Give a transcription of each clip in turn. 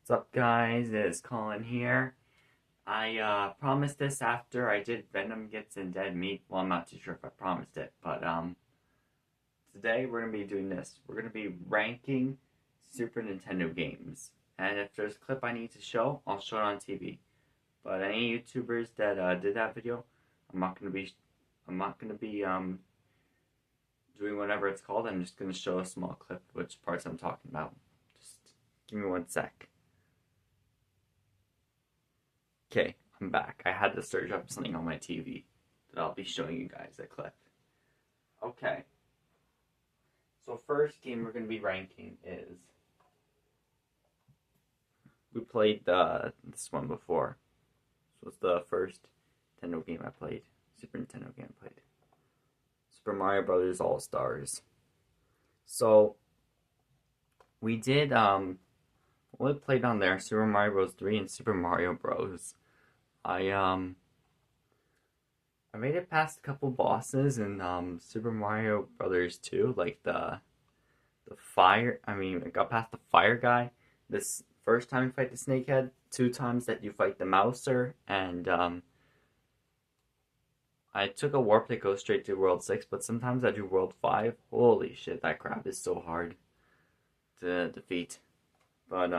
What's up, guys? It's Colin here. I promised this after I did Venom Gets in Dead Meat. Well, I'm not too sure if I promised it, but today we're gonna be doing this. We're gonna be ranking Super Nintendo games, and if there's a clip I need to show, I'll show it on TV. But any YouTubers that did that video, I'm not gonna be, doing whatever it's called. I'm just gonna show a small clip of which parts I'm talking about. Just give me 1 sec. Okay, I'm back. I had to search up something on my TV that I'll be showing you guys a clip. Okay. So first game we're going to be ranking is... We played this one before. This was the first Nintendo game I played. Super Nintendo game I played. Super Mario Brothers All-Stars. So, we did, we played on there Super Mario Bros. 3 and Super Mario Bros. I made it past a couple bosses in Super Mario Brothers 2, like the fire. I got past the fire guy. This first time you fight the snakehead, 2 times that you fight the mouser, and I took a warp that goes straight to World 6, but sometimes I do World 5. Holy shit, that crap is so hard to defeat. But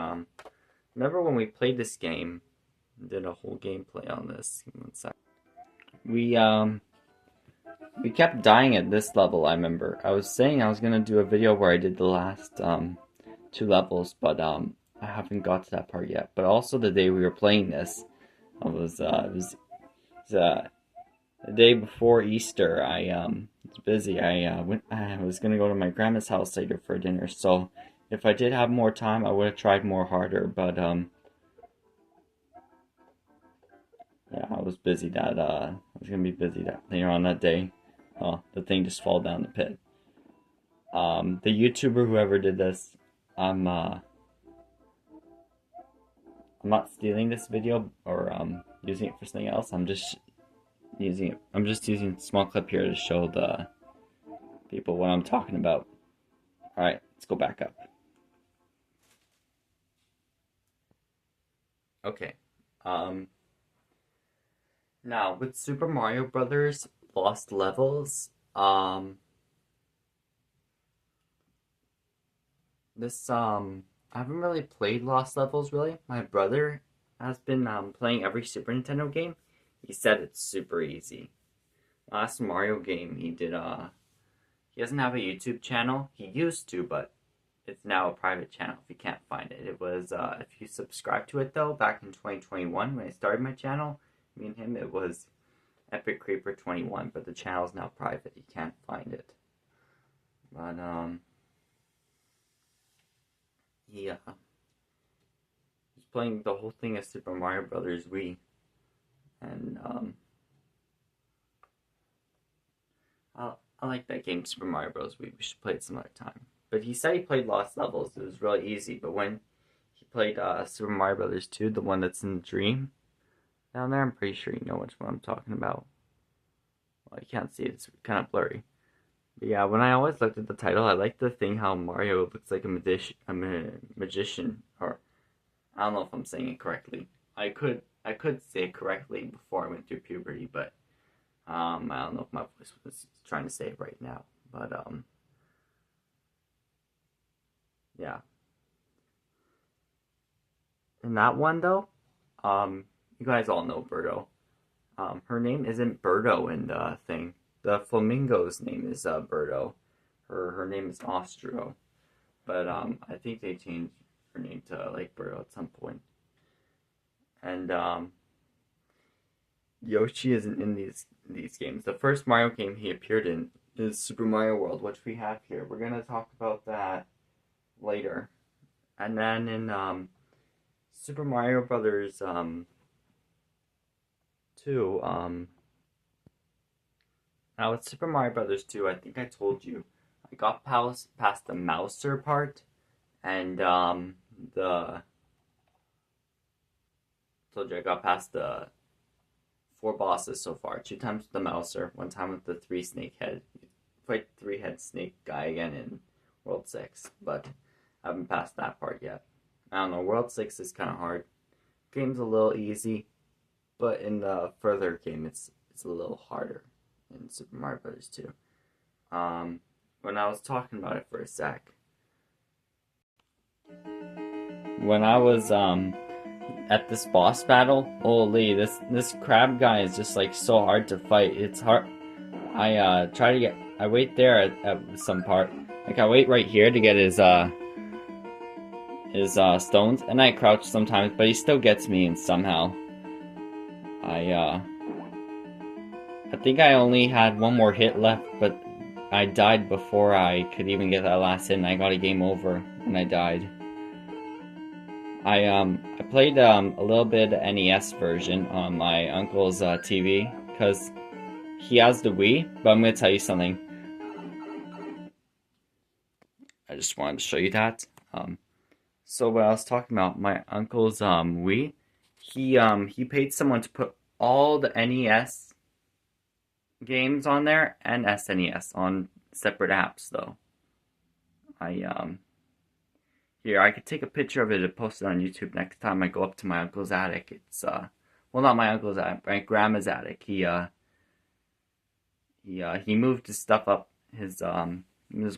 remember when we played this game? Did a whole gameplay on this. 1 sec. We kept dying at this level. I remember I was saying I was gonna do a video where I did the last 2 levels, but I haven't got to that part yet. But also the day we were playing this, it was the day before Easter. I was busy. I was gonna go to my grandma's house later for dinner. So if I did have more time, I would have tried more harder. But yeah, I was busy I was gonna be busy that later on that day. Oh, the thing just fall down the pit. The YouTuber whoever did this, I'm not stealing this video or using it for something else. I'm just using it. I'm just using a small clip here to show the people what I'm talking about. All right, let's go back up. Okay. Now, with Super Mario Brothers Lost Levels, I haven't really played Lost Levels, really. My brother has been, playing every Super Nintendo game. He said it's super easy. Last Mario game he did, he doesn't have a YouTube channel. He used to, but it's now a private channel if you can't find it. It was, if you subscribe to it, though, back in 2021 when I started my channel, me and him, it was Epic Creeper 21, but the channel's now private. You can't find it. But he was playing the whole thing of Super Mario Brothers Wii, and I like that game, Super Mario Bros. Wii. We should play it some other time. But he said he played Lost Levels. It was really easy. But when he played Super Mario Brothers 2, the one that's in the dream, down there, I'm pretty sure you know which one I'm talking about. Well, you can't see it, it's kind of blurry. But yeah, when I always looked at the title, I like the thing how Mario looks like a magician, or I don't know if I'm saying it correctly. I could say it correctly before I went through puberty, but I don't know if my voice was trying to say it right now. But yeah. In that one though, you guys all know Birdo. Her name isn't Birdo in the thing. The flamingo's name is Birdo. Her name is Ostro. But I think they changed her name to like Birdo at some point. And Yoshi isn't in these games. The first Mario game he appeared in is Super Mario World, which we have here. We're gonna talk about that later. And then in Super Mario Brothers 2, now with Super Mario Brothers 2, I think I told you, I got past the mouser part, and the told you I got past the 4 bosses so far. 2 times with the mouser, 1 time with the 3 snake head. Fight the 3-head snake guy again in World 6, but I haven't passed that part yet. I don't know, World 6 is kind of hard. Game's a little easy, but in the further game, it's a little harder in Super Mario Brothers 2. When I was talking about it for a sec, when I was at this boss battle, holy, this crab guy is just like so hard to fight. It's hard. I wait there at some part. Like I wait right here to get his stones, and I crouch sometimes, but he still gets me, and somehow I think I only had one more hit left, but I died before I could even get that last hit, and I got a game over when I died. I played a little bit of NES version on my uncle's TV because he has the Wii. But I'm gonna tell you something. I just wanted to show you that. So what I was talking about, my uncle's Wii, he paid someone to put all the NES games on there and SNES on separate apps though. Here, I could take a picture of it and post it on YouTube next time I go up to my uncle's attic. It's well, not my uncle's attic, my grandma's attic. He moved his stuff up. His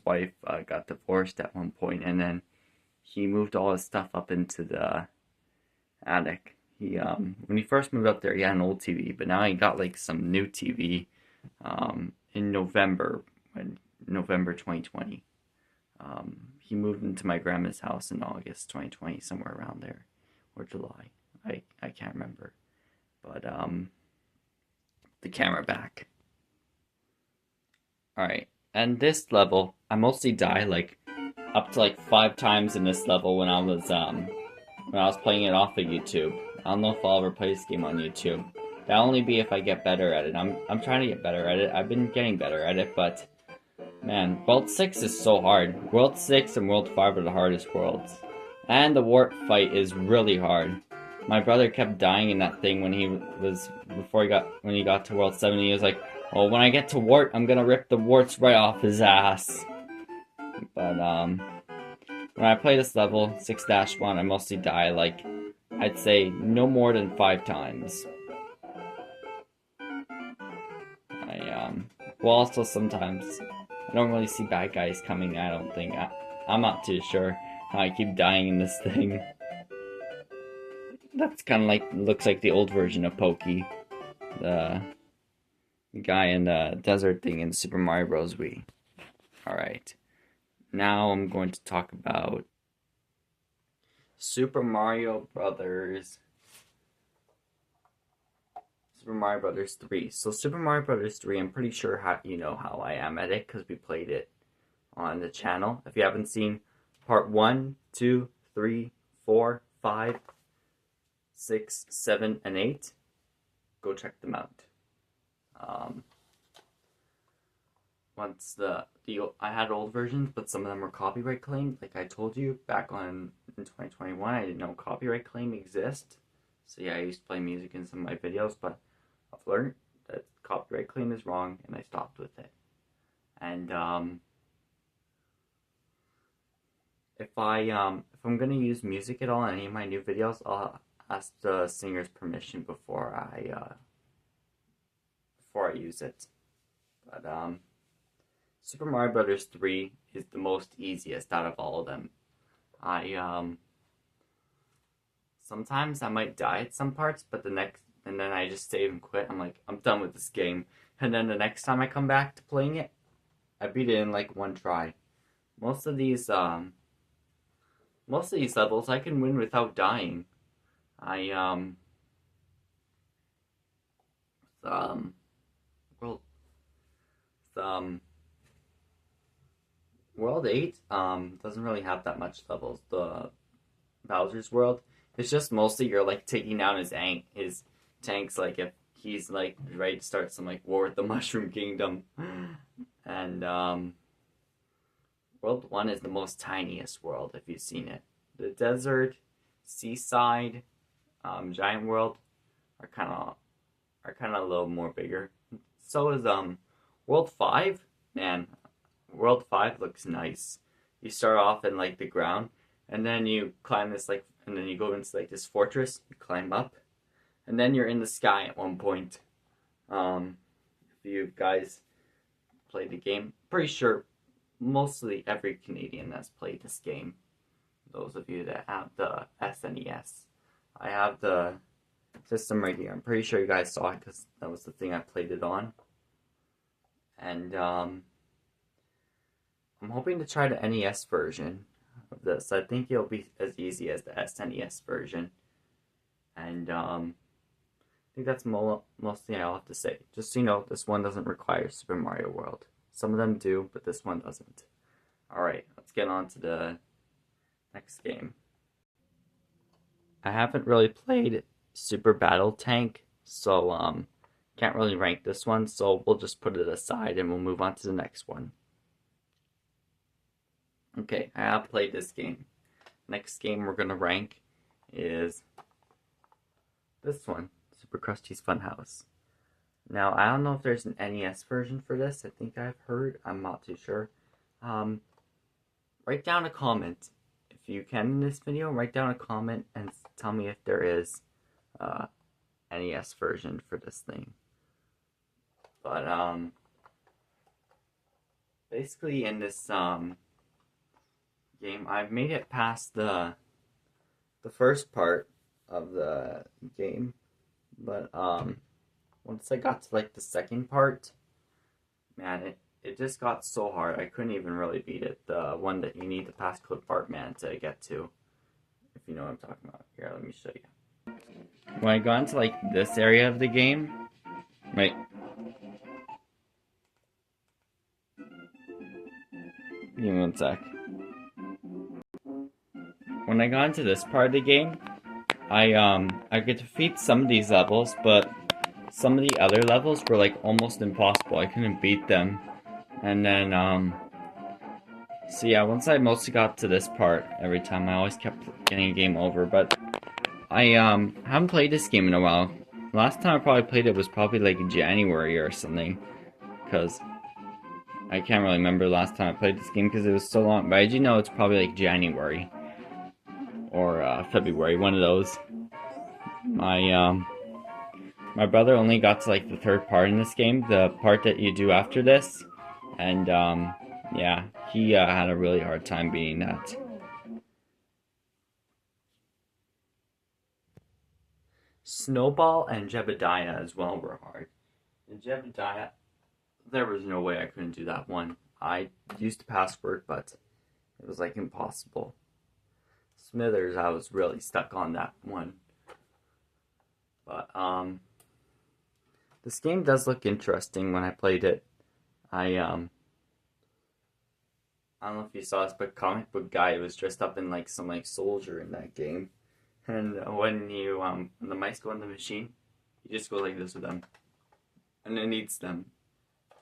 wife got divorced at one point, and then he moved all his stuff up into the attic. When he first moved up there, he had an old TV, but now he got like some new TV in November 2020. He moved into my grandma's house in August 2020, somewhere around there, or July. I can't remember. But the camera back. Alright, and this level, I mostly die like up to like 5 times in this level when I was playing it off of YouTube. I don't know if I'll ever play this game on YouTube. That'll only be if I get better at it. I'm trying to get better at it. I've been getting better at it, but man, World 6 is so hard. World 6 and World 5 are the hardest worlds. And the warp fight is really hard. My brother kept dying in that thing when he got to World 7. He was like, "Oh, when I get to Wart, I'm gonna rip the warts right off his ass." But when I play this level 6-1, I mostly die like I'd say no more than 5 times. Well, also sometimes I don't really see bad guys coming. I don't think I'm not too sure how I keep dying in this thing. That's kind of like looks like the old version of Pokey, the guy in the desert thing in Super Mario Bros. Wii. All right, now I'm going to talk about Super Mario Brothers 3. So Super Mario Brothers 3, I'm pretty sure how I am at it because we played it on the channel. If you haven't seen part 1, 2, 3, 4, 5, 6, 7, and 8, go check them out. Once I had old versions, but some of them were copyright claimed. Like I told you back in 2021, I didn't know copyright claim exists. So yeah, I used to play music in some of my videos, but I've learned that copyright claim is wrong, and I stopped with it. And if I'm gonna use music at all in any of my new videos, I'll ask the singer's permission before I use it. But Super Mario Brothers 3 is the most easiest out of all of them. Sometimes I might die at some parts, but and then I just save and quit. I'm like, I'm done with this game. And then the next time I come back to playing it, I beat it in like one try. Most of these levels I can win without dying. World 8 doesn't really have that much levels. The Bowser's World, it's just mostly you're like taking down his tanks, like if he's like ready to start some like war with the Mushroom Kingdom. And World 1 is the most tiniest world if you've seen it. The desert, seaside, giant world are kind of a little more bigger. So is World 5. Man, World 5 looks nice. You start off in like the ground, and then you climb this like, and then you go into like this fortress. You climb up, and then you're in the sky at one point. If you guys played the game, pretty sure mostly every Canadian has played this game. Those of you that have the SNES, I have the system right here. I'm pretty sure you guys saw it because that was the thing I played it on. And I'm hoping to try the NES version of this. I think it'll be as easy as the SNES version. And I think that's mostly all I have to say. Just so you know, this one doesn't require Super Mario World. Some of them do, but this one doesn't. Alright, let's get on to the next game. I haven't really played Super Battle Tank, so can't really rank this one, so we'll just put it aside and we'll move on to the next one. Okay, I have played this game. Next game we're gonna rank is this one, Super Krusty's Funhouse. Now, I don't know if there's an NES version for this. I think I've heard. I'm not too sure. Write down a comment. If you can in this video, write down a comment and tell me if there is NES version for this thing. But, basically in this, game, I've made it past the first part of the game. But, once I got to, like, the second part, man, it just got so hard. I couldn't even really beat it. The one that you need the passcode part, man, to get to. If you know what I'm talking about. Here, let me show you. When I got into, like, this area of the game, right? Give me one sec. When I got into this part of the game, I could defeat some of these levels, but some of the other levels were like almost impossible. I couldn't beat them. And then so yeah, once I mostly got to this part, every time I always kept getting a game over. But I haven't played this game in a while. Last time I probably played it was probably like January or something, because I can't really remember the last time I played this game because it was so long. But I do know it's probably like January or February, one of those. My brother only got to like the third part in this game, the part that you do after this, and yeah, he had a really hard time beating that. Snowball and Jebediah as well were hard. In Jebediah, there was no way I couldn't do that one. I used the password, but it was like impossible. Smithers, I was really stuck on that one. But this game does look interesting when I played it. I don't know if you saw this, but Comic Book Guy was dressed up in like some like soldier in that game. And when you when the mice go in the machine, you just go like this with them. And it eats them.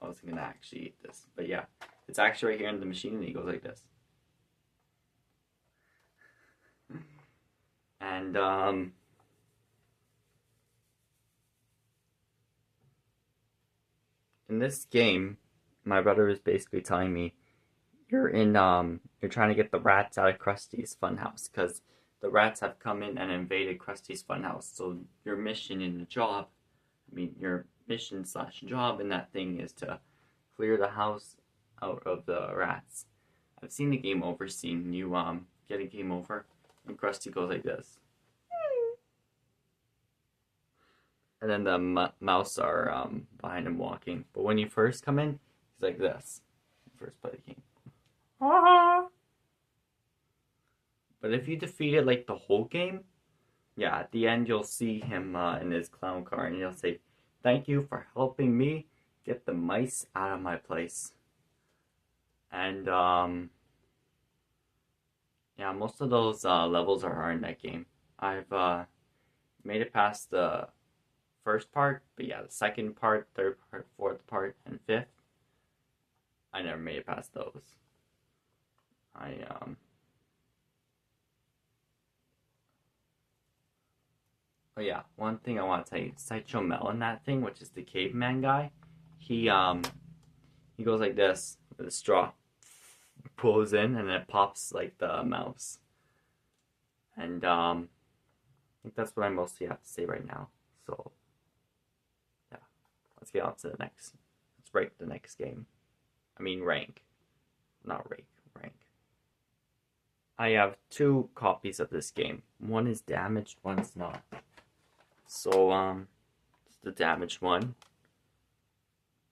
I wasn't gonna actually eat this, but yeah. It's actually right here in the machine and he goes like this. And in this game, my brother was basically telling me, you're trying to get the rats out of Krusty's Funhouse, because the rats have come in and invaded Krusty's Funhouse. So your mission in the job, your mission / job in that thing is to clear the house out of the rats. I've seen the game over scene. You get a game over, and Krusty goes like this. And then the mouse are behind him walking. But when you first come in, he's like this. First play the game. But if you defeat it like the whole game, yeah, at the end you'll see him in his clown car and he'll say, "Thank you for helping me get the mice out of my place." And yeah, most of those levels are hard in that game. I've made it past the first part, but yeah, the second part, third part, fourth part, and fifth, I never made it past those. Oh yeah, one thing I want to tell you, Sideshow Mel in that thing, which is the caveman guy, he goes like this with a straw, pulls in, and then it pops like the mouse. And I think that's what I mostly have to say right now. So yeah, let's get on to the next. Let's rank the next game. I mean rank, not rank. Rank. I have two copies of this game. One is damaged, one's not. So it's the damaged one.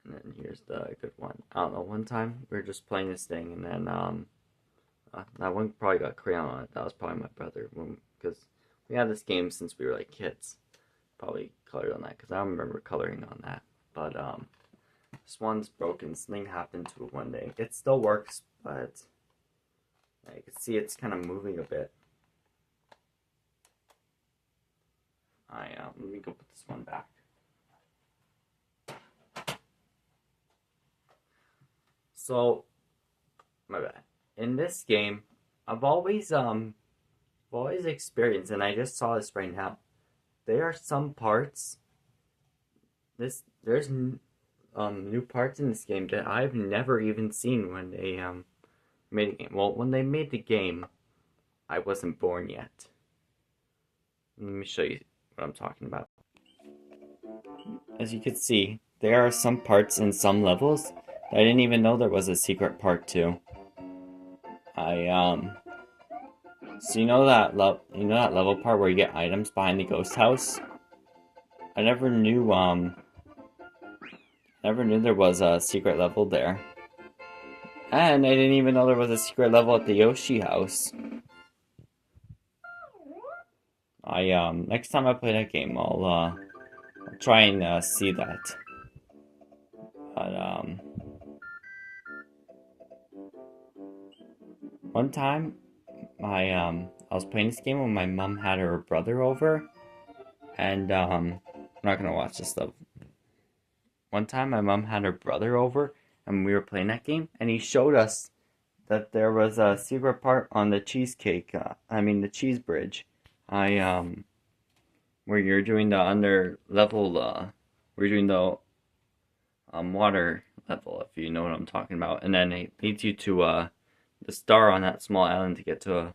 And then here's the good one. I don't know, one time we were just playing this thing, and then that one probably got crayon on it. That was probably my brother, because we had this game since we were like kids. Probably colored on that, because I don't remember coloring on that. But this one's broken. Something happened to it one day. It still works, but you can see it's kind of moving a bit. Let me go put this one back. So, my bad. In this game, I've always experienced, and I just saw this right now. There are some parts. There's new parts in this game that I've never even seen when they made the game. Well, when they made the game, I wasn't born yet. Let me show you what I'm talking about. As you can see, there are some parts in some levels that I didn't even know there was a secret part to. So you know that level part where you get items behind the ghost house? I never knew there was a secret level there. And I didn't even know there was a secret level at the Yoshi house. Next time I play that game, I'll try and see that. But one time I was playing this game when my mom had her brother over, and I'm not gonna watch this stuff. One time my mom had her brother over, and we were playing that game, and he showed us that there was a secret part on the cheesecake. The cheese bridge. Where you're doing the under level. We're doing the water level, if you know what I'm talking about, and then it leads you to the star on that small island to get to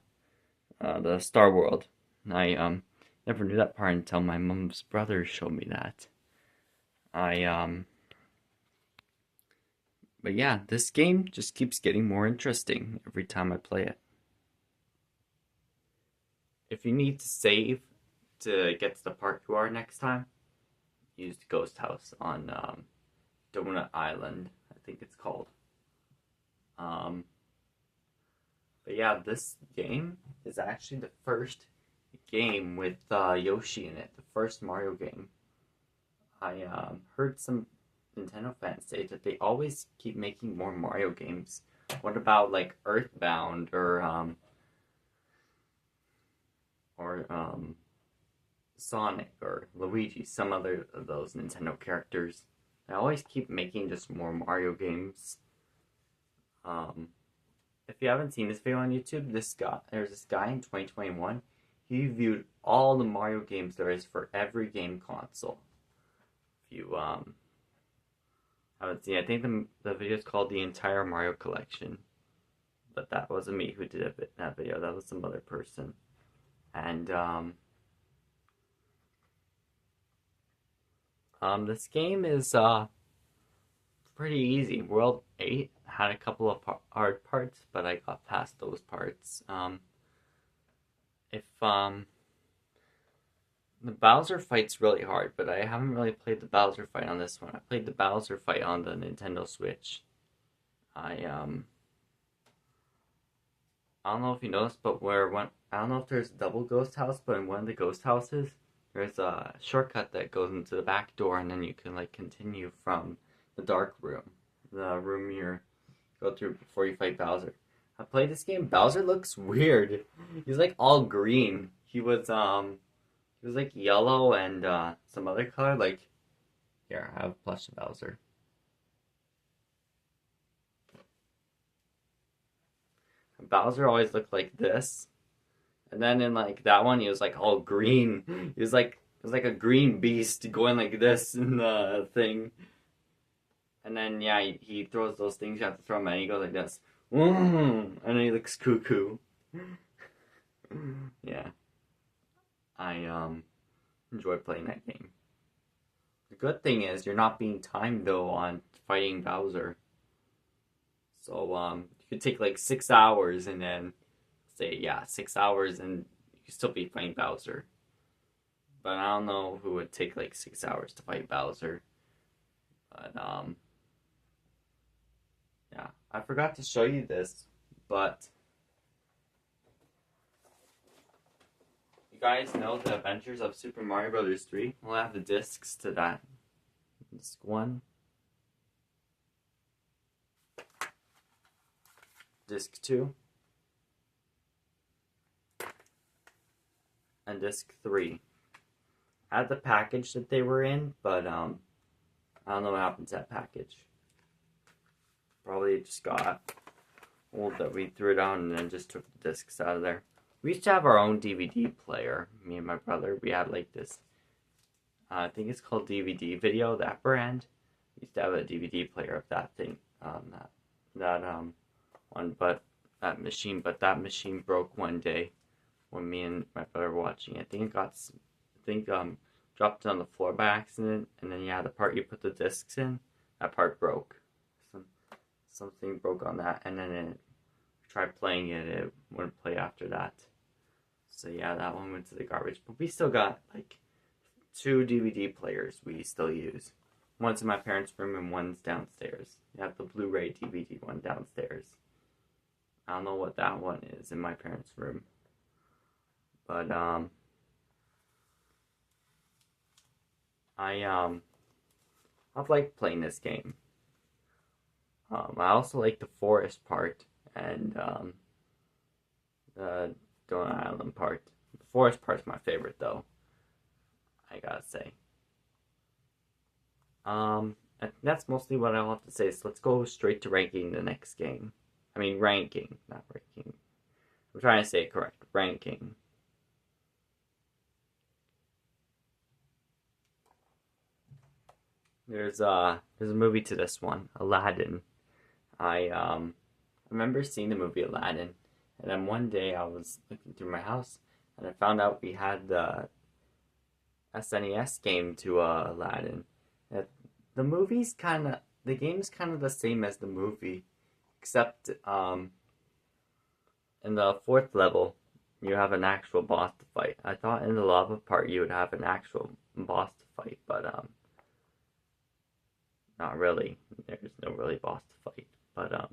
the Star World. I never knew that part until my mom's brother showed me that. But yeah, this game just keeps getting more interesting every time I play it. If you need to save to get to the part you are next time, use the ghost house on Donut Island, I think it's called. But yeah, this game is actually the first game with Yoshi in it, the first Mario game. I heard some Nintendo fans say that they always keep making more Mario games. What about like Earthbound or Sonic or Luigi, some other of those Nintendo characters? They always keep making just more Mario games. If you haven't seen this video on YouTube, there's this guy in 2021. He reviewed all the Mario games there is for every game console. If you haven't seen it, I think the video is called The Entire Mario Collection. But that wasn't me who did that video. That was some other person. And this game is pretty easy. World 8 had a couple of hard parts, but I got past those parts. The Bowser fight's really hard, but I haven't really played the Bowser fight on this one. I played the Bowser fight on the Nintendo Switch. I don't know if you noticed, but I don't know if there's a double ghost house, but in one of the ghost houses, there's a shortcut that goes into the back door, and then you can like continue from the dark room, the room you go through before you fight Bowser. I played this game. Bowser looks weird. He's like all green. He was like yellow and some other color. Like, here, I have plush Bowser. Bowser always looked like this, and then in like that one, he was like all green. It was like a green beast going like this in the thing. And then yeah, he throws those things. You have to throw him, and he goes like this, and then he looks cuckoo. Yeah, I enjoy playing that game. The good thing is you're not being timed though on fighting Bowser. So you could take like 6 hours and then say 6 hours and you could still be fighting Bowser. But I don't know who would take like 6 hours to fight Bowser. But yeah, I forgot to show you this, but you guys know the Adventures of Super Mario Bros. 3? We'll have the discs to that. Disc 1. Disc 2. And Disc 3. I had the package that they were in, but I don't know what happened to that package. Probably just got old that we threw it out and then just took the discs out of there. We used to have our own DVD player, me and my brother. We had like this, I think it's called DVD Video, that brand. We used to have a DVD player of that thing, that machine. But that machine broke one day when me and my brother were watching it. I think dropped it on the floor by accident, and then the part you put the discs in, that part broke. Something broke on that, and then it tried playing it, it wouldn't play after that. So yeah, that one went to the garbage. But we still got like 2 DVD players we still use. One's in my parents' room and one's downstairs. You have the Blu-ray DVD one downstairs. I don't know what that one is in my parents' room. But I've liked playing this game. I also like the forest part and the Donut Island part. The forest part's my favorite though, I gotta say. That's mostly what I'll have to say, so let's go straight to ranking the next game. I mean ranking, not ranking. I'm trying to say it correct. Ranking. There's a movie to this one, Aladdin. I remember seeing the movie Aladdin, and then one day I was looking through my house, and I found out we had the SNES game to Aladdin. The game's kind of the same as the movie, except in the 4th level you have an actual boss to fight. I thought in the lava part you would have an actual boss to fight, but not really. There's no really boss to fight. But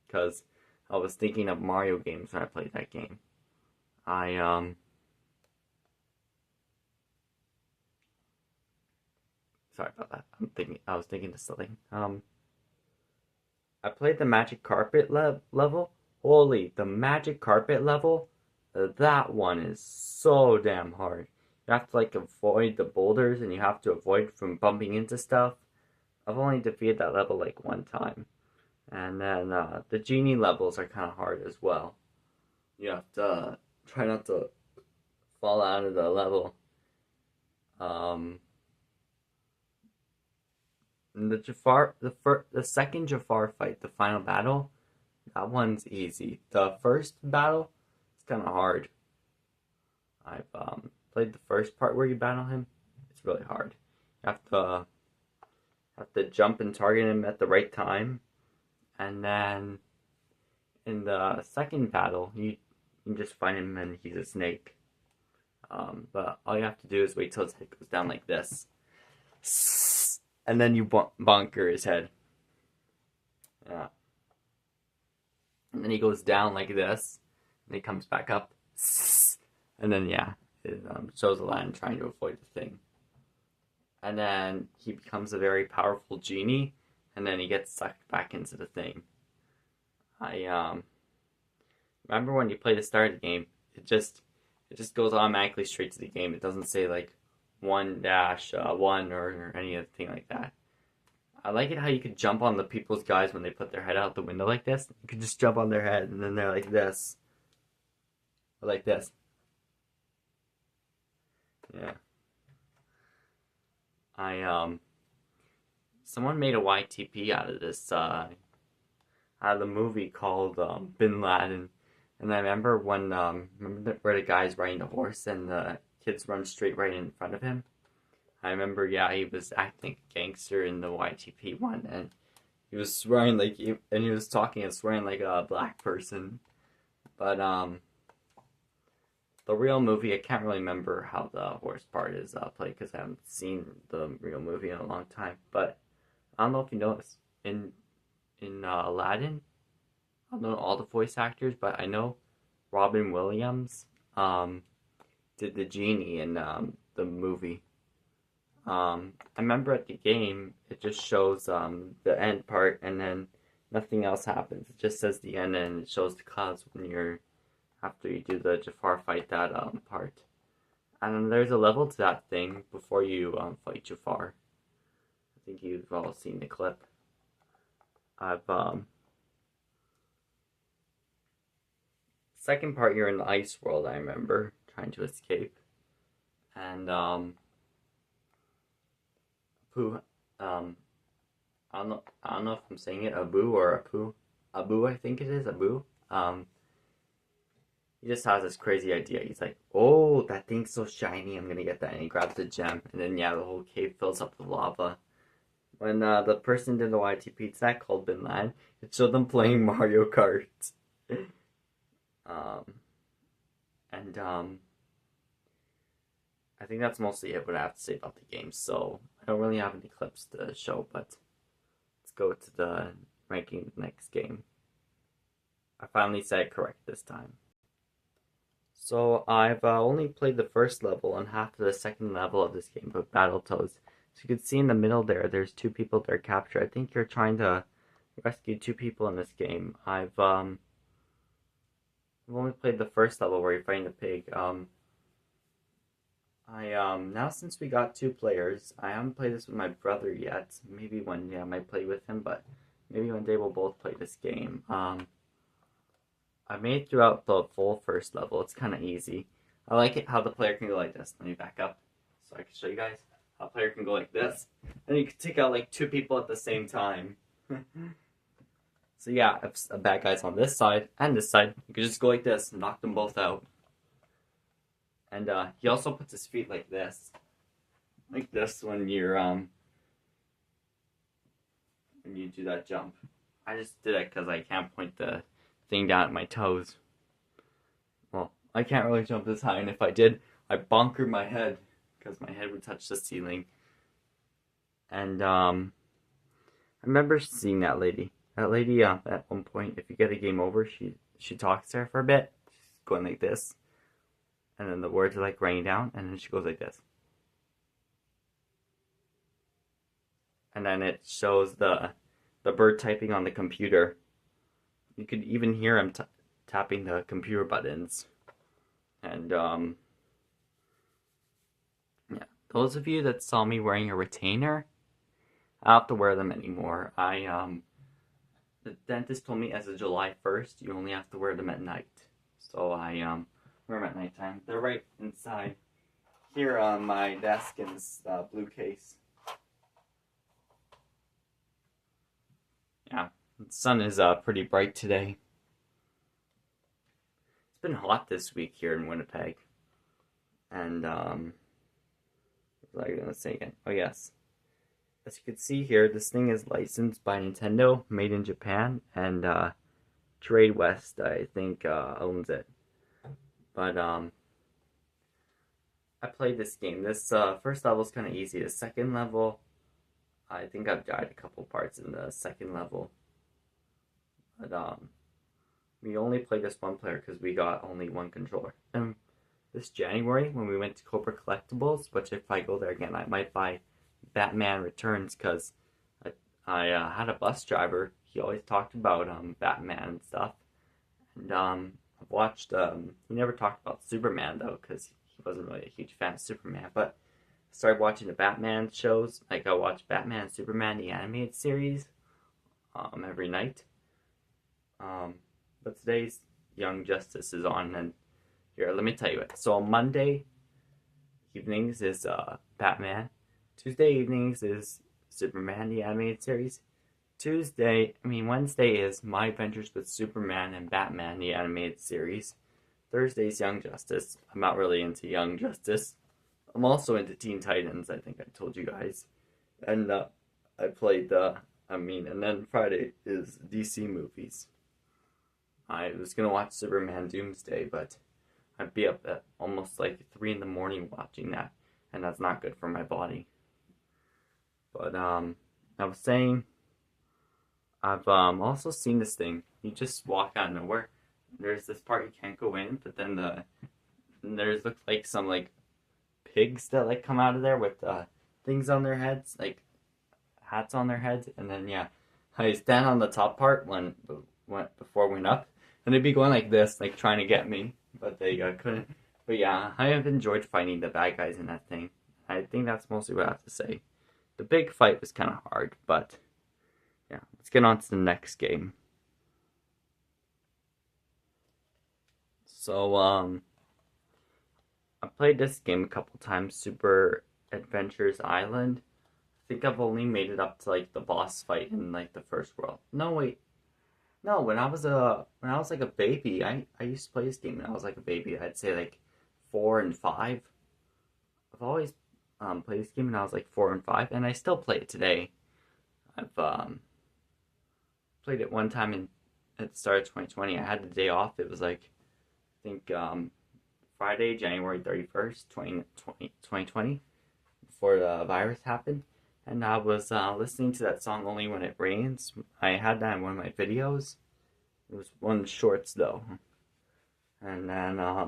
because I was thinking of Mario games when I played that game. Sorry about that. I was thinking of something. I played the Magic Carpet level. Holy, the Magic Carpet level. That one is so damn hard. You have to like avoid the boulders, and you have to avoid from bumping into stuff. I've only defeated that level like one time. And then the genie levels are kind of hard as well. You have to try not to fall out of the level. The second Jafar fight, the final battle, that one's easy. The first battle, it's kind of hard. I've played the first part where you battle him. It's really hard. You have to jump and target him at the right time. And then in the second battle, you can just find him and he's a snake. But all you have to do is wait till his head goes down like this. And then you bonker his head. Yeah. And then he goes down like this. And he comes back up. And then, it shows Aladdin trying to avoid the thing. And then he becomes a very powerful genie. And then he gets sucked back into the thing. I remember when you play the start of the game, it just goes automatically straight to the game. It doesn't say like 1-1 or anything like that. I like it how you could jump on the people's guys when they put their head out the window like this. You could just jump on their head and then they're like this. Or like this. Yeah. Someone made a YTP out of this, out of the movie called Bin Laden. And I remember when, where the guy's riding the horse and kids run straight right in front of him. I remember, yeah, he was acting a gangster in the YTP one, and he was swearing and he was talking and swearing like a black person. But the real movie, I can't really remember how the horse part is played because I haven't seen the real movie in a long time. But I don't know if you noticed in Aladdin, I don't know all the voice actors, but I know Robin Williams did the genie in the movie. I remember at the game, it just shows the end part, and then nothing else happens. It just says the end, and it shows the clouds when you're after you do the Jafar fight that part. And then there's a level to that thing before you fight Jafar. I think you've all seen the clip. I've second part you're in the ice world. I remember trying to escape, and Apu, I don't know if I'm saying it Abu or Abu I think it is Abu. He just has this crazy idea. He's like, oh, that thing's so shiny, I'm gonna get that, and he grabs the gem, and then yeah, the whole cave fills up with lava. When the person did the YTP attack called Bin Laden, it showed them playing Mario Kart. And I think that's mostly it what I have to say about the game. So I don't really have any clips to show, but let's go to the ranking of the next game. I finally said it correct this time. So I've only played the first level and half of the second level of this game of Battletoads. So you can see in the middle there's two people that are captured. I think you're trying to rescue two people in this game. I've only played the first level where you're fighting the pig. Now since we got two players, I haven't played this with my brother yet. Maybe one day I might play with him, but maybe one day we'll both play this game. I made it throughout the full first level. It's kind of easy. I like it how the player can go like this. Let me back up so I can show you guys. How a player can go like this. And you can take out like two people at the same time. So yeah, if a bad guy's on this side and this side, you can just go like this and knock them both out. And he also puts his feet like this. Like this when you're when you do that jump. I just did it because I can't point the thing down at my toes. Well, I can't really jump this high, and if I did, I'd bonker my head because my head would touch the ceiling. And I remember seeing that lady. That lady at one point, if you get a game over, she talks to her for a bit. She's going like this. And then the words are like raining down, and then she goes like this. And then it shows the bird typing on the computer. You could even hear him tapping the computer buttons. And yeah, those of you that saw me wearing a retainer, I don't have to wear them anymore. The dentist told me as of July 1st, you only have to wear them at night. So I wear them at nighttime. They're right inside here on my desk in this blue case. Yeah, the sun is pretty bright today. It's been hot this week here in Winnipeg. And what was I gonna say again? Oh yes. As you can see here, this thing is licensed by Nintendo, made in Japan, and Trade West, I think, owns it. But I played this game. This first level is kind of easy. The second level, I think I've died a couple parts in the second level. But we only played this one player because we got only one controller. And this January, when we went to Cobra Collectibles, which if I go there again, I might buy Batman Returns, because I had a bus driver. He always talked about Batman and stuff. And I've watched, he never talked about Superman though, because he wasn't really a huge fan of Superman. But I started watching the Batman shows. Like I watch Batman and Superman, the animated series, every night. But today's Young Justice is on, and here, let me tell you it. So on Monday evenings is Batman. Tuesday evenings is Superman, the animated series. Wednesday is My Adventures with Superman and Batman, the animated series. Thursday's Young Justice. I'm not really into Young Justice. I'm also into Teen Titans. I think I told you guys, and I played and then Friday is DC movies. I was gonna watch Superman Doomsday, but I'd be up at almost like 3 in the morning watching that, and that's not good for my body. But I was saying, I've also seen this thing. You just walk out of nowhere. There's this part you can't go in, but then there's looks like some like pigs that like come out of there with things on their heads, like hats on their heads, and then yeah, I stand on the top part before I went up, and they'd be going like this, like trying to get me, but they couldn't. But yeah, I have enjoyed fighting the bad guys in that thing. I think that's mostly what I have to say. The big fight was kind of hard, but yeah, let's get on to the next game. So I played this game a couple times, Super Adventures Island. I think I've only made it up to like the boss fight in like the first world. No, wait. No, when I was like a baby, I used to play this game when I was like a baby. I'd say like 4 and 5. I've always played this game when I was like 4 and 5, and I still play it today. I've played it one time at the start of 2020. I had the day off. It was like I think Friday, January 31st, 2020, before the virus happened. And I was listening to that song Only When It Rains. I had that in one of my videos. It was one of the shorts though. And then I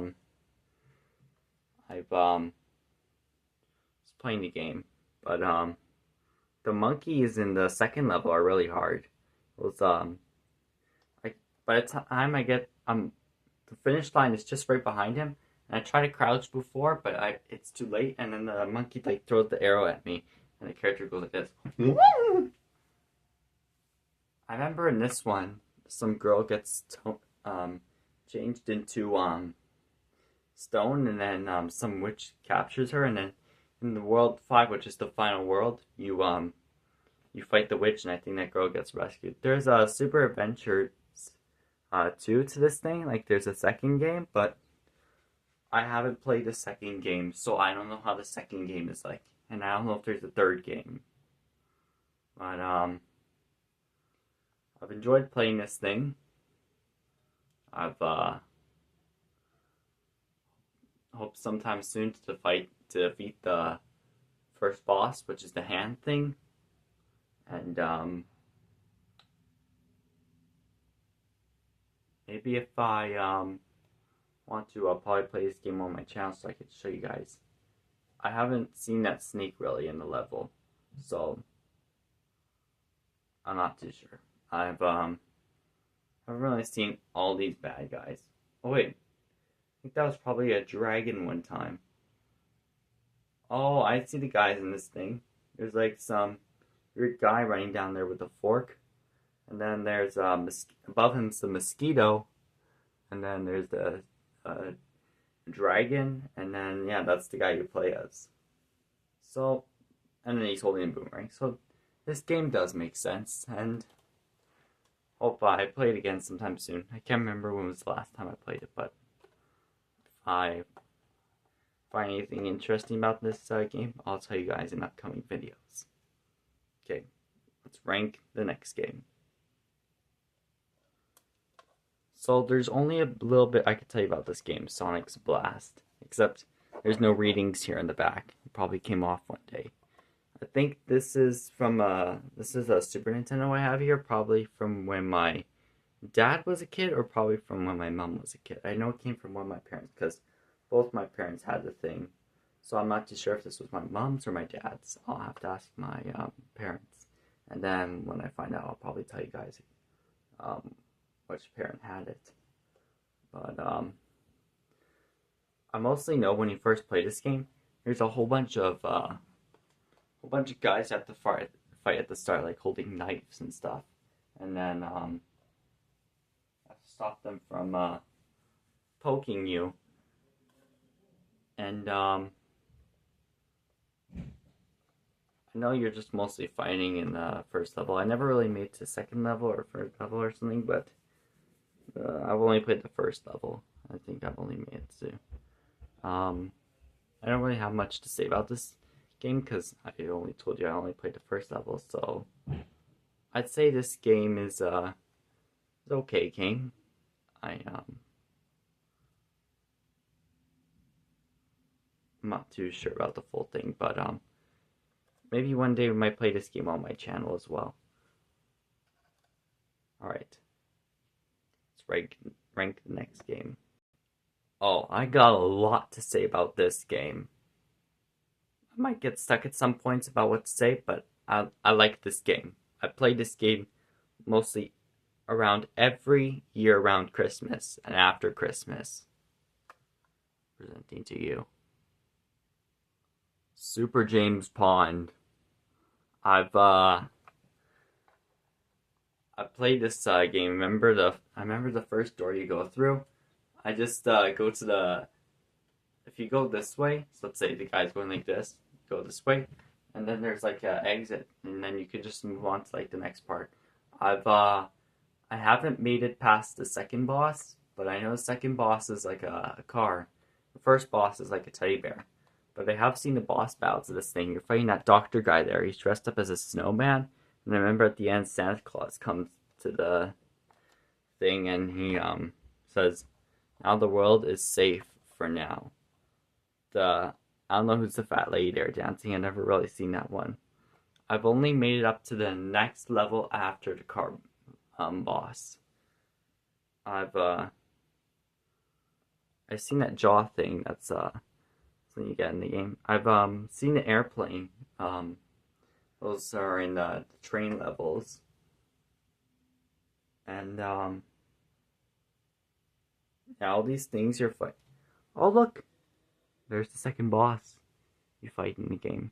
was playing the game. But the monkeys in the second level are really hard. It was by the time I get the finish line is just right behind him. And I try to crouch before, but it's too late, and then the monkey like throws the arrow at me. And the character goes like this. I remember in this one, some girl gets changed into stone, and then some witch captures her, and then in the world 5, which is the final world, you fight the witch, and I think that girl gets rescued. There's a Super Adventures 2 to this thing. Like there's a second game, but I haven't played the second game, so I don't know how the second game is like. And I don't know if there's a third game. But, I've enjoyed playing this thing. I've, hope sometime soon to defeat the first boss, which is the hand thing. And, maybe if I, want to, I'll probably play this game on my channel so I can show you guys. I haven't seen that snake really in the level, so I'm not too sure. I've really seen all these bad guys. Oh wait, I think that was probably a dragon one time. Oh, I see the guys in this thing. There's like some weird guy running down there with a fork, and then there's above him's the mosquito, and then there's the dragon, and then yeah, that's the guy you play as. So, and then he's holding a boomerang. So this game does make sense, and hope I play it again sometime soon. I can't remember when was the last time I played it, but if I find anything interesting about this game, I'll tell you guys in upcoming videos. Okay, let's rank the next game. So there's only a little bit I could tell you about this game, Sonic's Blast, except there's no readings here in the back. It probably came off one day. I think this is from this is a Super Nintendo I have here, probably from when my dad was a kid, or probably from when my mom was a kid. I know it came from one of my parents because both my parents had the thing, so I'm not too sure if this was my mom's or my dad's. I'll have to ask my parents, and then when I find out, I'll probably tell you guys which parent had it. But I mostly know when you first play this game, there's a whole bunch of guys at the fight at the start, like holding knives and stuff, and then I have to stop them from poking you. And I know you're just mostly fighting in the first level. I never really made it to second level or third level or something, but I've only played the first level, I think I've only made it to. I don't really have much to say about this game because I only told you I only played the first level, so I'd say this game is an okay game. I'm not too sure about the full thing, but maybe one day we might play this game on my channel as well. Alright. Let's rank the next game. Oh, I got a lot to say about this game. I might get stuck at some points about what to say, but I like this game. I played this game mostly around every year around Christmas and after Christmas. Presenting to you Super James Pond. I played this game. I remember the first door you go through. I just go to the. If you go this way, so let's say the guy's going like this, go this way, and then there's like an exit, and then you can just move on to like the next part. I haven't made it past the second boss, but I know the second boss is like a car. The first boss is like a teddy bear. But I have seen the boss battles of this thing. You're fighting that doctor guy there. He's dressed up as a snowman. And I remember at the end, Santa Claus comes to the thing and he says, "Now the world is safe for now." I don't know who's the fat lady there dancing. I've never really seen that one. I've only made it up to the next level after the car boss. I've seen that jaw thing. That's something you get in the game. I've seen the airplane. Those are in the train levels. And yeah, all these things you're fighting. Oh look, there's the second boss you fight in the game.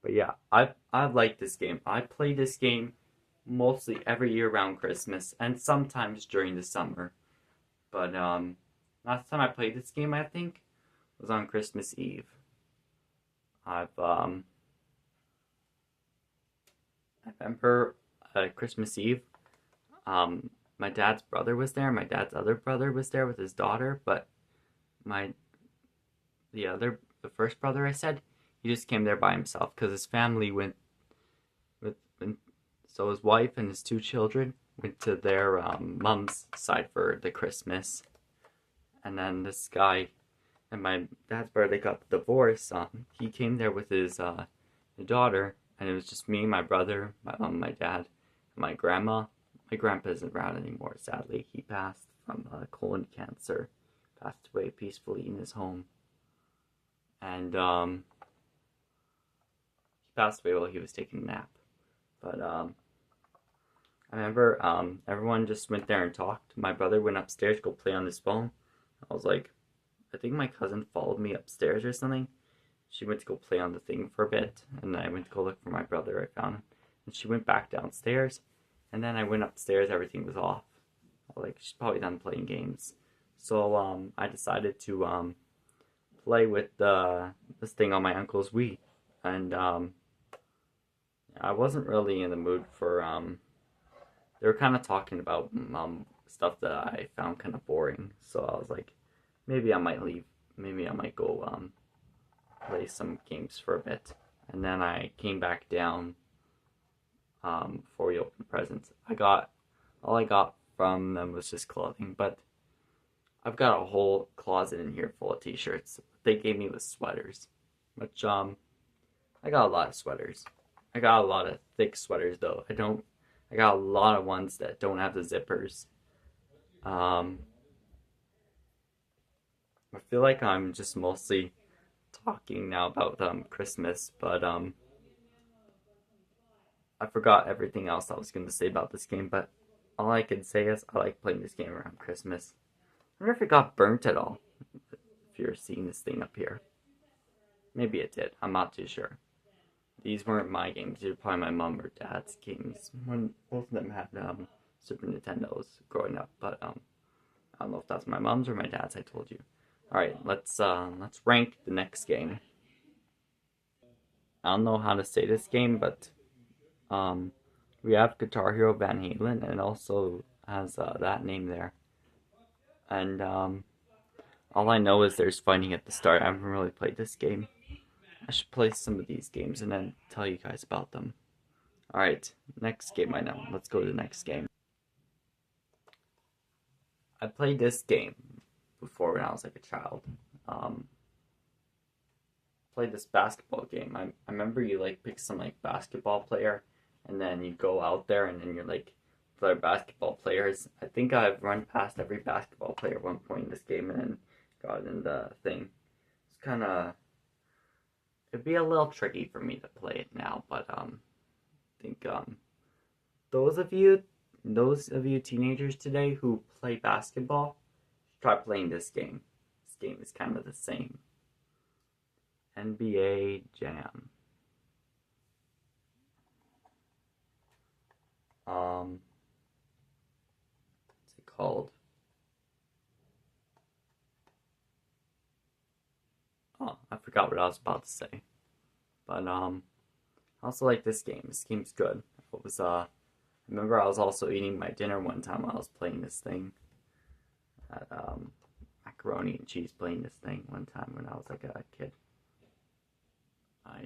But yeah, I've liked this game. I play this game mostly every year around Christmas and sometimes during the summer. But last time I played this game, I think, was on Christmas Eve. I remember Christmas Eve. My dad's brother was there. My dad's other brother was there with his daughter, but the first brother I said, he just came there by himself because his family went so his wife and his two children went to their mom's side for the Christmas, and then this guy and my dad's brother, they got the divorce. He came there with his daughter, and it was just me, my brother, my mom, my dad, and my grandma. My grandpa isn't around anymore, sadly. He passed from colon cancer, passed away peacefully in his home. And he passed away while he was taking a nap. But I remember everyone just went there and talked. My brother went upstairs to go play on his phone. I was like, I think my cousin followed me upstairs or something. She went to go play on the thing for a bit, and then I went to go look for my brother. I found him, and she went back downstairs, and then I went upstairs. Everything was off. Like, she's probably done playing games. So I decided to play with this thing on my uncle's Wii, and I wasn't really in the mood for they were kind of talking about stuff that I found kind of boring. So I was like, maybe I might leave. Maybe I might go play some games for a bit. And then I came back down before we opened presents. All I got from them was just clothing, but I've got a whole closet in here full of t-shirts. What they gave me was sweaters, which I got a lot of sweaters. I got a lot of thick sweaters though. I got a lot of ones that don't have the zippers. I feel like I'm just mostly talking now about Christmas, but I forgot everything else I was going to say about this game, but all I can say is I like playing this game around Christmas. I wonder if it got burnt at all, if you're seeing this thing up here. Maybe it did, I'm not too sure. These weren't my games, these were probably my mom or dad's games, when both of them had Super Nintendos growing up, but I don't know if that's my mom's or my dad's, I told you. Alright, let's rank the next game. I don't know how to say this game, but we have Guitar Hero Van Halen, and it also has that name there. and all I know is there's fighting at the start. I haven't really played this game. I should play some of these games and then tell you guys about them. Alright, next game I know. Let's go to the next game. I played this game before when I was like a child. Played this basketball game. I remember you like pick some like basketball player and then you go out there and then you're like other basketball players. I think I've run past every basketball player at one point in this game and then got in the thing. It's kind of, it'd be a little tricky for me to play it now, but I think those of you teenagers today who play basketball, try playing this game. This game is kind of the same. NBA Jam. What's it called? Oh, I forgot what I was about to say. But I also like this game. This game's good. It was I remember I was also eating my dinner one time while I was playing this thing. At macaroni and cheese playing this thing one time when I was like a kid. I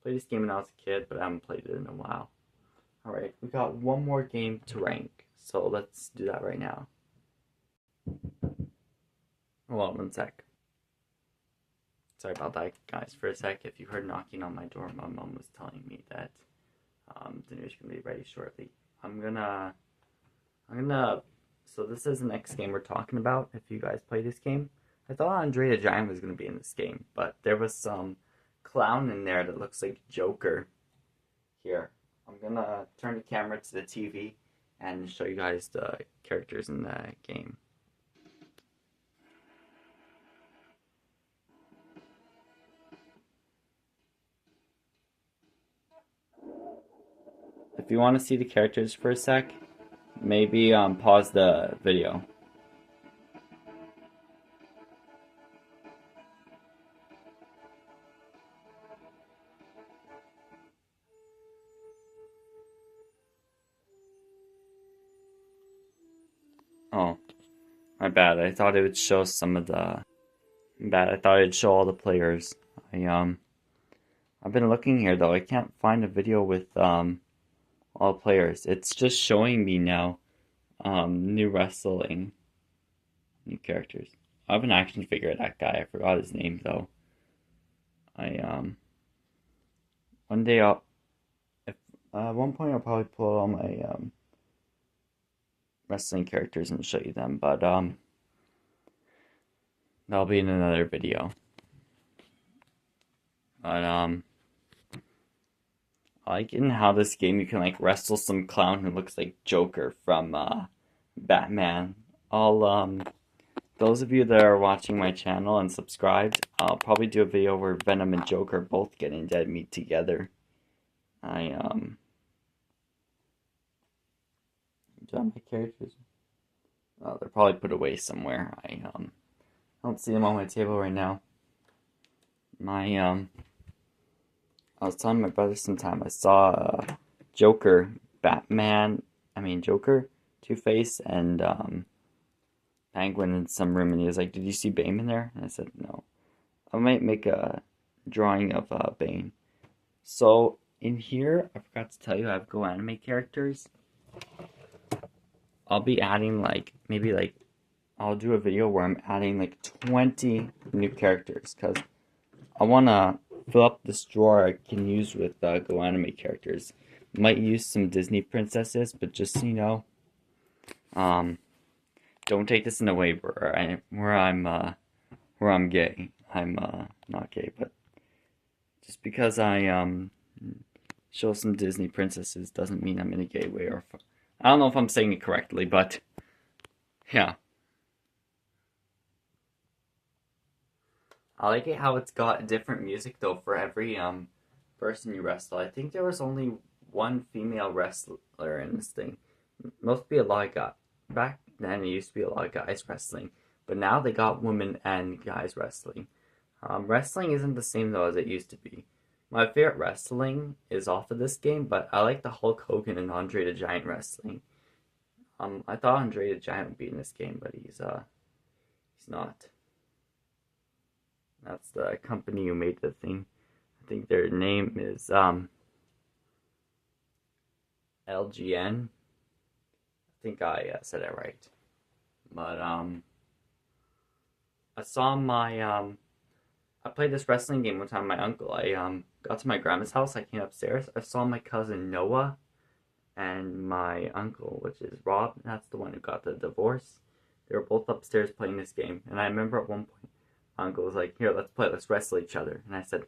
played this game when I was a kid, but I haven't played it in a while. Alright, we got one more game to rank, so let's do that right now. Hold on one sec. Sorry about that, guys, for a sec. If you heard knocking on my door, my mom was telling me that dinner's gonna be ready shortly. So this is the next game we're talking about, if you guys play this game. I thought Andre the Giant was gonna be in this game, but there was some clown in there that looks like Joker. Here, I'm gonna turn the camera to the TV and show you guys the characters in the game. If you want to see the characters for a sec, maybe pause the video. Oh, my bad. I thought it would show some of the. I thought it'd show all the players. I've been looking here though. I can't find a video with all players. It's just showing me now new wrestling, new characters. I have an action figure of that guy. I forgot his name though. One day at one point I'll probably pull all my wrestling characters and show you them, but that'll be in another video. But I like in how this game you can like wrestle some clown who looks like Joker from Batman. Those of you that are watching my channel and subscribed, I'll probably do a video where Venom and Joker both get in dead meat together. Do I have my characters? Oh, they're probably put away somewhere. I don't see them on my table right now. I was telling my brother sometime I saw Joker, Joker, Two-Face, and Penguin in some room, and he was like, "Did you see Bane in there?" And I said, "No." I might make a drawing of Bane. So in here, I forgot to tell you, I have Go Anime characters. I'll be adding I'll do a video where I'm adding like 20 new characters because I want to fill up this drawer I can use with Go Anime characters. Might use some Disney princesses, but just so you know, don't take this in a way where I'm gay. I'm not gay, but just because I show some Disney princesses doesn't mean I'm in a gay way. I don't know if I'm saying it correctly, but yeah. I like it how it's got different music though for every person you wrestle. I think there was only one female wrestler in this thing. Must be a lot of guys. Back then it used to be a lot of guys wrestling, but now they got women and guys wrestling. Wrestling isn't the same though as it used to be. My favorite wrestling is off of this game, but I like the Hulk Hogan and Andre the Giant wrestling. I thought Andre the Giant would be in this game, but he's not. That's the company who made the thing. I think their name is LGN. I think I said it right. But I saw my I played this wrestling game one time with my uncle. I got to my grandma's house. I came upstairs. I saw my cousin Noah and my uncle, which is Rob. That's the one who got the divorce. They were both upstairs playing this game. And I remember at one point, my uncle was like, "Here, let's play. Let's wrestle each other." And I said,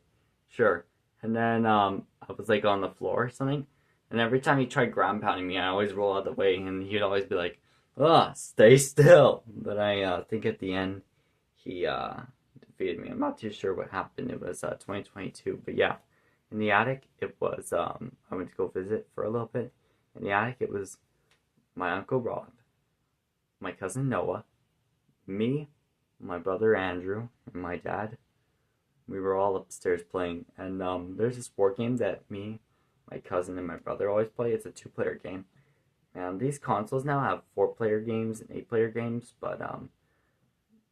"Sure." And then I was like on the floor or something. And every time he tried ground pounding me, I always roll out of the way. And he'd always be like, "Ugh, stay still." But I think at the end, he defeated me. I'm not too sure what happened. It was 2022. But yeah, in the attic, it was, I went to go visit for a little bit. In the attic, it was my Uncle Rob, my cousin Noah, me, my brother Andrew, and my dad. We were all upstairs playing. And there's this board game that me, my cousin, and my brother always play. It's a 2-player game. And these consoles now have 4-player games and 8-player games, but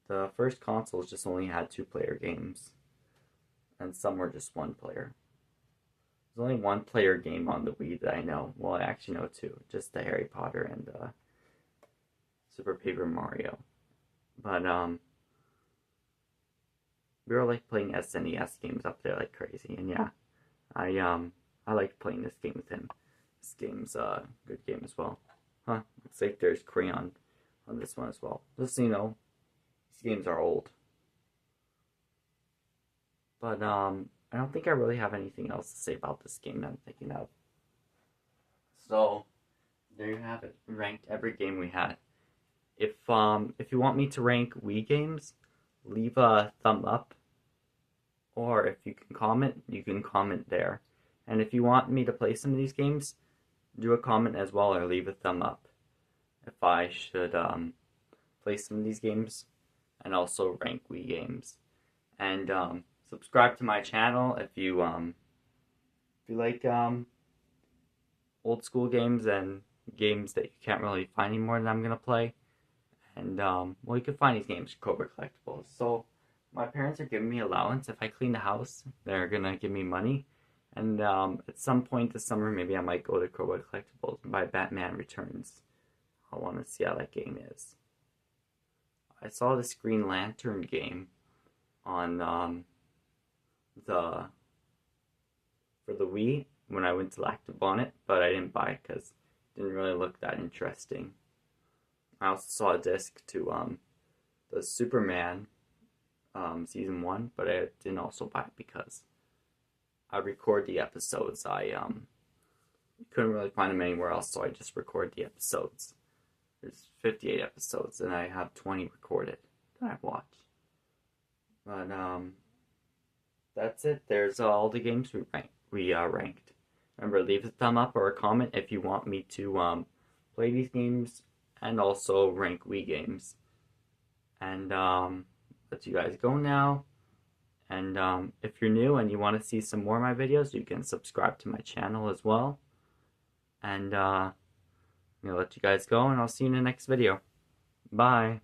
the first consoles just only had 2-player games, and some were just 1-player. There's only 1-player game on the Wii that I know. Well, I actually know 2, just the Harry Potter and Super Paper Mario. But we were like playing SNES games up there like crazy, and yeah, I liked playing this game with him. This game's a good game as well. Huh, looks like there's crayon on this one as well. Just so you know, these games are old. But I don't think I really have anything else to say about this game that I'm thinking of. So there you have it. We ranked every game we had. If you want me to rank Wii games, leave a thumb up. Or if you can comment there. And if you want me to play some of these games, do a comment as well or leave a thumb up. If I should play some of these games and also rank Wii games. And subscribe to my channel if you like old school games and games that you can't really find anymore that I'm gonna play. And well, you can find these games Cobra Collectibles. So my parents are giving me allowance. If I clean the house, they're gonna give me money. And at some point this summer, maybe I might go to Cobra Collectibles and buy Batman Returns. I want to see how that game is. I saw this Green Lantern game on for the Wii when I went to Lactive Bonnet, but I didn't buy it because it didn't really look that interesting. I also saw a disc to the Superman season 1, but I didn't also buy it because I record the episodes. I couldn't really find them anywhere else, so I just record the episodes. There's 58 episodes, and I have 20 recorded that I've watched. But that's it. There's all the games we ranked. Remember, leave a thumb up or a comment if you want me to play these games and also rank Wii games. And let you guys go now. And if you're new and you want to see some more of my videos, you can subscribe to my channel as well. And I'm going to let you guys go, and I'll see you in the next video. Bye.